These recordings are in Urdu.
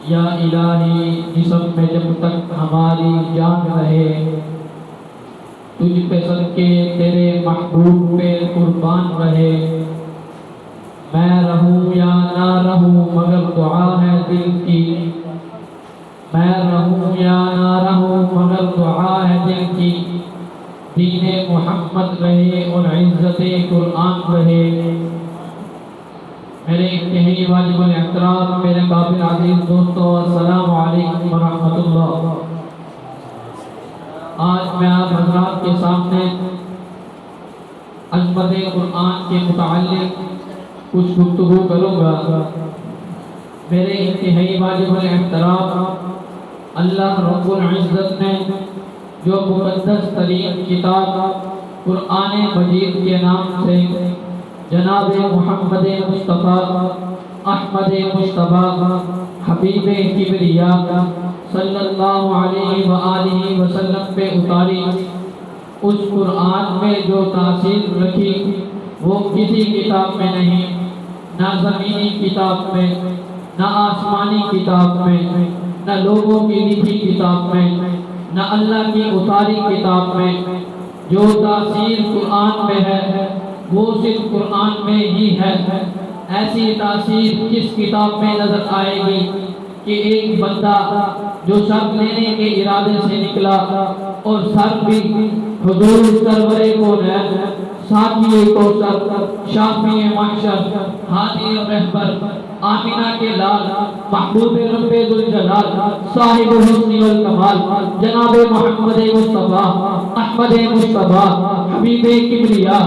یا الہی جسم میں جب تک ہماری جان رہے، تجھ پہ صدقے تیرے محبوب پہ قربان رہے۔ میں رہوں یا نہ رہوں مگر دعا ہے دل کی، میں رہوں یا نہ رہوں مگر دعا ہے دل کی۔ دین محمد رہے اور عزت قرآن رہے۔ میرے انتہائی واجب الاحترام، میرے قابل عزیز دوستو، السلام علیکم ورحمۃ اللہ۔ آج میں آپ حضرات کے سامنے عظمت قرآن کے متعلق کچھ گفتگو کروں گا۔ میرے انتہائی واجب الاحترام، اللہ رب العزت نے جو مقدس ترین کتاب قرآن مجید کے نام سے جناب محمد مصطفیٰ احمد مصطفیٰ حبیب کبریا صلی اللہ علیہ وآلہ وسلم پہ اتاری، اس قرآن میں جو تاثیر رکھی وہ کسی کتاب میں نہیں، نہ زمینی کتاب میں، نہ آسمانی کتاب میں، نہ لوگوں کی لکھی کتاب میں، نہ اللہ کی اتاری کتاب میں۔ جو تاثیر قرآن میں ہے وہ صرف قرآن میں ہی ہے۔ ایسی تاثیر کس کتاب میں نظر آئے گی کہ ایک بندہ جو سر لینے کے ارادے سے نکلا اور سر بھی حضور سرور کونین، ساقی کوثر، شافی محشر، ہادی رہبر، آمینہ کے لال، محبوب رب ذوالجلال، صاحب الحسن والکمال، جناب محمد مصطفیٰ احمد مصطفیٰ حبیب کبریا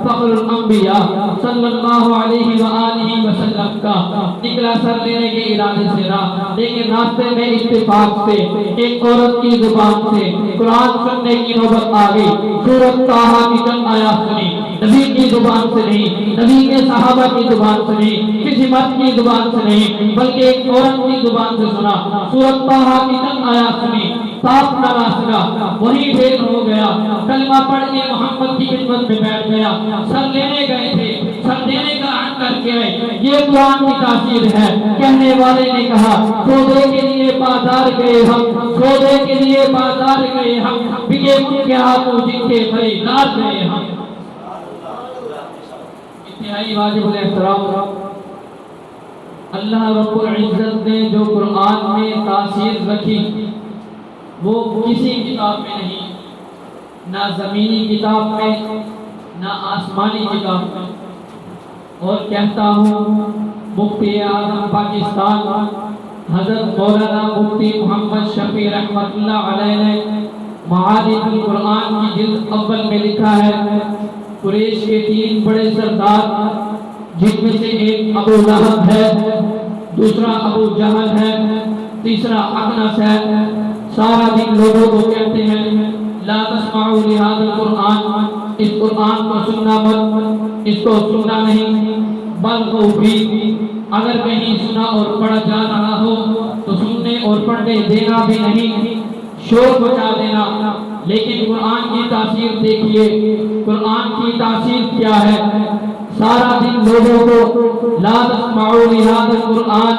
فخر الانبیاء صلی اللہ علیہ وآلہ وسلم کا نکلا سر لینے کے ارادے سے راہ، لیکن راستے میں اتفاق سے ایک عورت کی زبان سے قرآن سننے کی نوبت آ گئی۔ سورۃ طٰہٰ کی چند آیات سنی، نبی کی زبان سے نہیں، نبی کے صحابہ کی زبان سے نہیں، کسی مرد کی زبان سے نہیں، بلکہ ایک عورت کی زبان سے سنا۔ سورۃ طٰہٰ کی چند آیات سنی، صاف نہ سکا، وہی فیل ہو گیا، کلمہ پڑھ کے محمد کی خدمت میں بیٹھ گیا۔ سر لینے گئے تھے، سر دینے کا عہد کر کے آئے، یہ قرآن کی تاثیر ہے۔ کہنے والے نے کہا سودے کے لیے بازار گئے ہم، سودے کے لیے بازار گئے ہم، بکے ان کے ہاتھوں جن کے خریدار گئے ہم۔ انتہائی واجب الاحترام، اللہ رب العزت نے جو قرآن میں تاثیر رکھی وہ کسی کتاب میں نہیں، نہ زمینی کتاب میں، نہ آسمانی کتاب میں۔ اور کہتا ہوں مفتی اعظم پاکستان حضرت مولانا مفتی محمد شفیع رحمۃ اللہ علیہ نے معارف القرآن کی جلد اول میں لکھا ہے، قریش کے 3 بڑے سردار جن میں سے ایک ابو لہب ہے، دوسرا ابو جہل ہے، تیسرا اخنس ہے، سارا دن لوگوں کو کہتے ہیں لا تسمعوا لهذا القرآن، اس قرآن کو سننا مت، اس کو سننا نہیں، بلغوا بھی، اگر کہیں سنا اور پڑھا جا رہا ہو تو سننے اور پڑھنے دینا بھی نہیں، شور بچا دینا۔ لیکن قرآن کی تاثیر دیکھیے، قرآن کی تاثیر کیا ہے؟ سارا دن لوگوں کو لا تسمعوا لهذا القرآن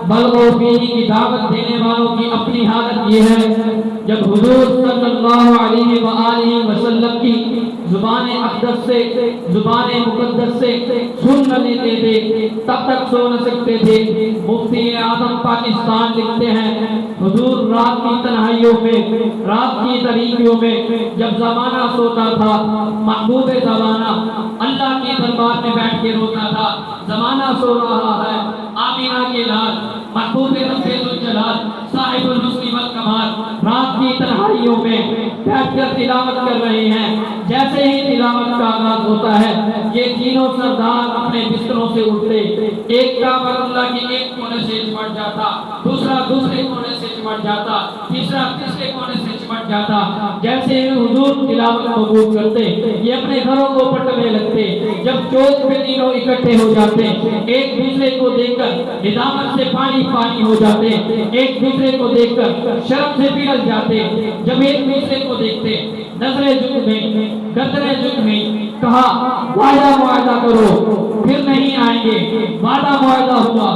بلغوا فیہ کی دعوت دینے والوں کی اپنی حالت یہ ہے، جب حضور صلی اللہ علیہ وآلہ وسلم کی زبان اقدس سے، زبان مقدس سے سن نہ لیتے تھے تب تک سو نہ سکتے تھے۔ مفتی اعظم پاکستان لکھتے ہیں حضور رات کی تنہائیوں میں، رات کی تاریکیوں میں جب زمانہ سوتا تھا، محبوب زمانہ اللہ کے دربار میں بیٹھ کے روتا تھا، زمانہ سو رہا ہے، آمینہ کے لال، محبوب رب ذوالجلال، صاحب الحسن والکمال رات کی تنہائیوں میں بیٹھ کر تلاوت کر رہے ہیں۔ جیسے ہی تلاوت کا آغاز ہوتا ہے یہ تینوں سردار اپنے بستروں سے اٹھتے، ایک کعبۃ اللہ کے ایک کونے سے چمٹ جاتا، دوسرا دوسرے کونے سے چمٹ جاتا، تیسرا تیسرے کونے سے چمٹ جاتا۔ جیسے ہی حضور تلاوت قبول کرتے یہ اپنے گھروں کو پٹنے لگتے، جب چوک پہ تینوں اکٹھے ہو جاتے ایک دوسرے کو دیکھ کر ندامت سے پانی پانی ہو جاتے، ایک دوسرے کو دیکھ کر شرم سے پگھل جاتے، جب ایک دوسرے کو دیکھتے نظریں جھک گئیں، گردنیں جھک گئیں، کہا وعدہ معاہدہ کرو، پھر نہیں آئیں گے، وعدہ معاہدہ ہوا،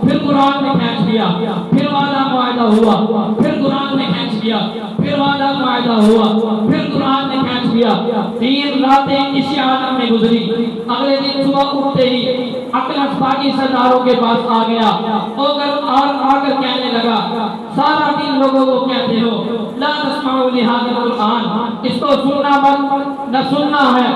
پھر قرآن نے کھینچ لیا، پھر وعدہ معاہدہ ہوا، پھر قرآن نے کھینچ لیا، پھر وعدہ معاہدہ ہوا، پھر قرآن نے کھینچ لیا۔ 3 راتیں اسی عالم میں گزری۔ اگلے دن صبح اٹھتے ہی اقلس باقی سرداروں کے پاس آ گیا اور آ کر کہنے لگا، سارا دن لوگوں کو کہتے ہو لا تسمعوا لهذا القرآن، اس کو سننا مت، نہ سننا ہے،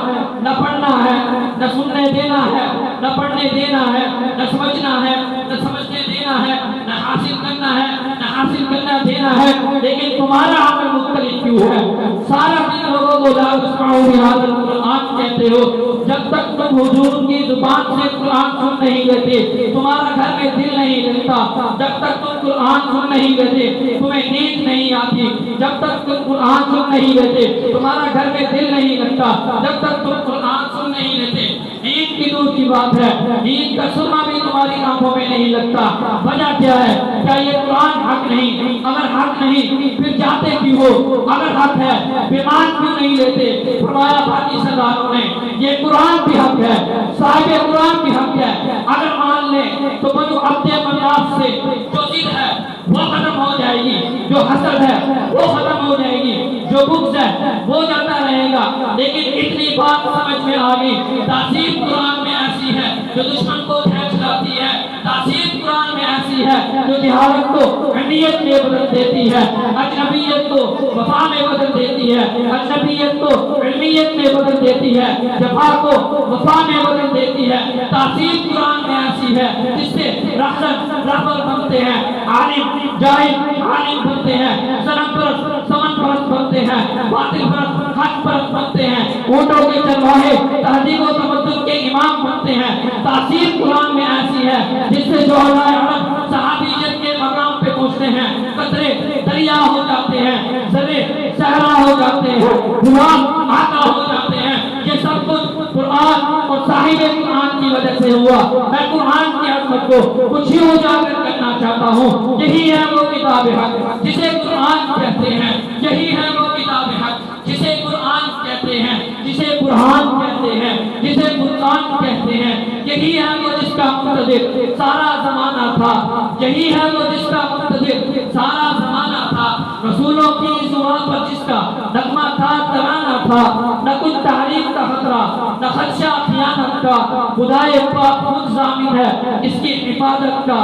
نہ پڑھنا ہے، نہ سننے دینا ہے، نہ پڑھنے دینا ہے، نہ سمجھنا ہے، نہ سمجھنے دینا ہے، نہ حاصل کرنا ہے، نہ حاصل کرنا دینا ہے، لیکن تمہارا عمل مختلف کیوں ہے؟ سارا دن لوگوں کو لا تسمعوا لهذا القرآن کہتے ہو، جب تک تم حضور کی زبان سے قرآن سن نہیں لیتے تمہارا گھر میں دل نہیں لگتا، جب تک تم قرآن سن نہیں لیتے تمہیں نیند نہیں آتی، جب تک تم قرآن سن نہیں لیتے تمہارا گھر میں دل نہیں لگتا، جب تک تم قرآن سن نہیں لیتے نیند کی دور کی بات ہے، نیند کا سرما بھی تمہاری آنکھوں میں نہیں لگتا۔ وجہ کیا ہے؟ کیا یہ قرآن حق نہیں؟ اگر حق نہیں پھر جاتے کیوں ہو؟ اگر حق ہے بیمان کیوں نہیں لیتے؟ فرمایا باقی سرداروں نے یہ قرآن بھی حق ہے، صاحب قرآن بھی حق ہے، اگر مان لیں تو بنو عبد مناف سے جو ضد ہے وہ ختم ہو جائے گی، جو حسد ہے وہ ختم ہو جائے گی، جو بغض ہے وہ جاتا رہے گا۔ لیکن اتنی بات سمجھ میں آ گئی، تاثیر قرآن میں ایسی ہے جو دشمن کو کھینچ لاتی ہے، تاثیر قرآن میں ایسی ہے جو جہالت کو اہمیت میں بدل دیتی ہے، اجنبیت کو وفا میں بدل دیتی ہے، اجنبیت کو علمیت میں بدل دیتی ہے، جفا کو وفا میں بدل دیتی ہے۔ تاثیر قرآن میں ایسی ہے جس سے رہبر بنتے ہیں، عالم جاہل عالم بنتے ہیں، صنم پرست سمن پرست بنتے ہیں، باطل پرست حق پرست بنتے ہیں، اونٹوں کے چرواہے تہذیب و تمدن کے امام بنتے ہیں۔ تاثیر قرآن میں ایسی ہے جس سے جوہرائے عرب صحابیت کے مقام پہ پہنچتے ہیں، قطرے دریا ہو جاتے ہیں، ذرے صحرا ہو جاتے ہیں، غلام آقا ہو جاتے ہیں۔ یہ سب کچھ قرآن اور صاحب قرآن کی وجہ سے ہوا۔ میں قرآن کی عظمت کو کچھ ہی اجاگر کرنا چاہتا ہوں۔ یہی ہے وہ کتاب حق جسے قرآن کہتے ہیں، یہی ہے وہ کتاب حق جسے قرآن کہتے ہیں، جسے قرآن کہتے ہیں، جسے قرآن کہتے ہیں۔ یہی ہے وہ جس کا منتظر سارا زمانہ تھا، یہی ہے وہ جس کا منتظر سارا زمانہ تھا، رسولوں کی زبان پر جس کا نغمہ تھا، ترانہ تھا، نہ کچھ تحریف کا خطرہ، نہ خدشہ خیانت کا، خدائے پاک خود ضامن ہے اس کی حفاظت کا۔